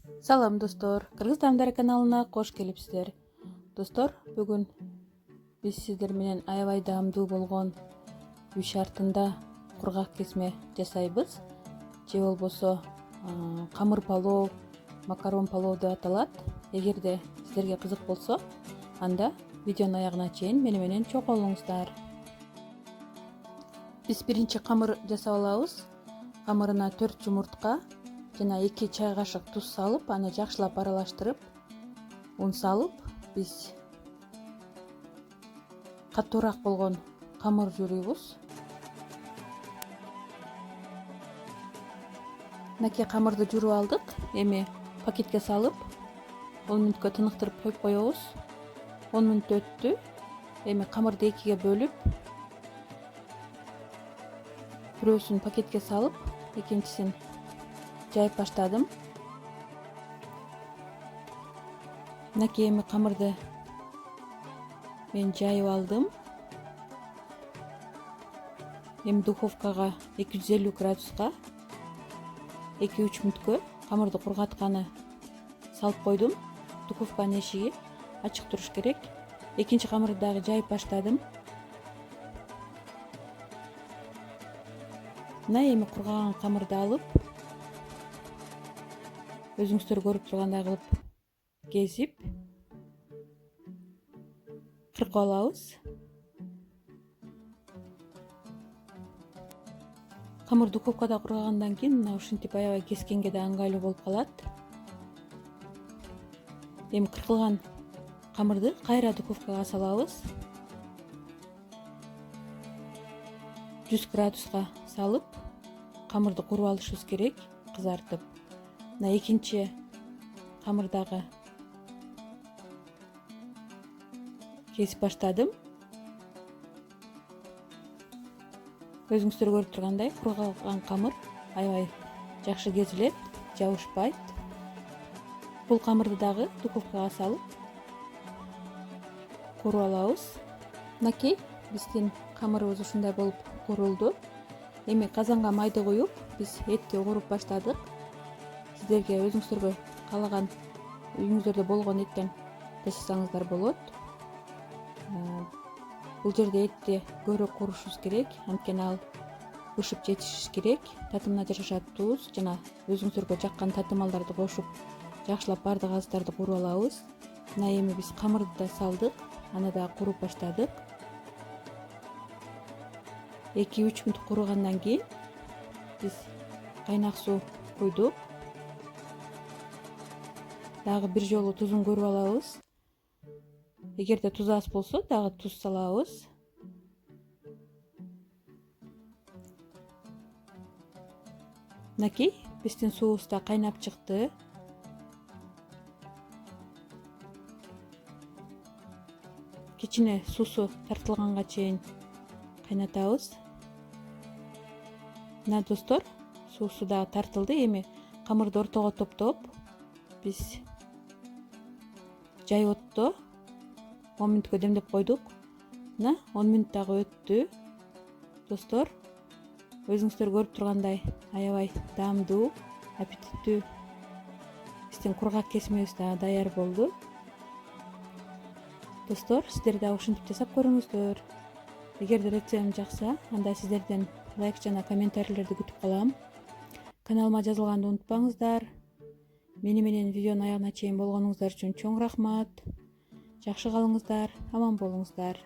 Салам достор, Кыргыз таамдары каналына кош келипсиздер. Достор, бүгүн биз сиздер менен аябай даамдуу болгон үй шартында кургак кесме жасайбыз. Же болбосо камыр палоо, макарон палоо деп аталат. Эгерде сиздерге кызык болсо, анда видеонун аягына чейин мени менен чогулуңуздар. Биз биринчи камыр жасап алабыз. Камырына 4 жумуртка жана 2 чай кашык туз салып, аны жакшылап аралаштырып, un салып, биз катуураак болгон камыр жүрүүбүз. Мынакей камырды жүрүп алдык. Эми пакетке салып 10 мүнөткө тыныктырып коюп коебуз. 10 мүнөт өттү. Эми камырды экиге бөлүп, бирөөсүн пакетке салып, экинчисин жайып баштадым. Мынакей эми камырды мен жайып алдым. Эми духовкага 250 градуска 2-3 мүнөткө камырды кургатканы салып койдум. Духовканын эшиги ачык туруш керек. Экинчи камырды дагы жайып баштадым. Мына эми кургаган камырды алып, өзүңүздөр көрүп тургандай кылып кесип кыркып алабыз. Камыр духовкада кургагандан кийин мына ушинтип аябай кескенге да ыңгайлуу болуп калат. Эми кыркылган камырды кайра духовкага салабыз. 100 градуска салып, камырды куруп алышыбыз керек, кызартып. Мына экинчи камырдагы кесип баштадым. Өзүңүздөр көрүп тургандай, кургаган камыр аябай жакшы кезилет, жабышпайт. Бул камырды дагы духовкага салып куруп алабыз. Мынакей биздин камырыбыз ушундай болуп курулду. Эми казанга майды куюп, биз этти кууруп баштадык. Сиздерге өзүңүздөргө каалаган үйүңүздөрдө болгон эттен жасасаңыздар болот. Бул жерде этти көбүрөөк куурушубуз керек, анткени ал бышып жетишиш керек. Татымына жараша туз жана өзүңүздөргө жаккан татымалдарды кошуп, жакшылап баардык азыктарды кууруп алабыз. Мына эми биз камырды да салдык, аны да кууруп баштадык. 2-3 мүнөт кууругандан кийин биз кайнак суу куйдук. Дагы бир жолу тузун көрүп алабыз. Эгерде туз аз болсо, дагы туз салабыз. Мынакей биздин суубуз да кайнап чыкты. Кичине суусу тартылганга чейин кайнатабыз. Мына достор, суусу да тартылды. Эми камырды ортого топтоп, биз жай отто 10 мүнөткө демдеп койдук. Мына 10 мүнөт дагы өттү. Достор, өзүңүздөр көрүп тургандай аябай даамдуу, аппетиттүү биздин кургак кесмебиз да даяр болду. Достор, сиздер да ушинтип жасап көрүңүздөр. Эгерде рецептим жакса, анда сиздерден лайк жана комментарийлерди күтүп калам. Каналыма жазылганды унутпаңыздар. Мени менен видеонун аягына чейин болгонуңуздар үчүн чоң рахмат. Жакшы калыңыздар, аман болуңуздар.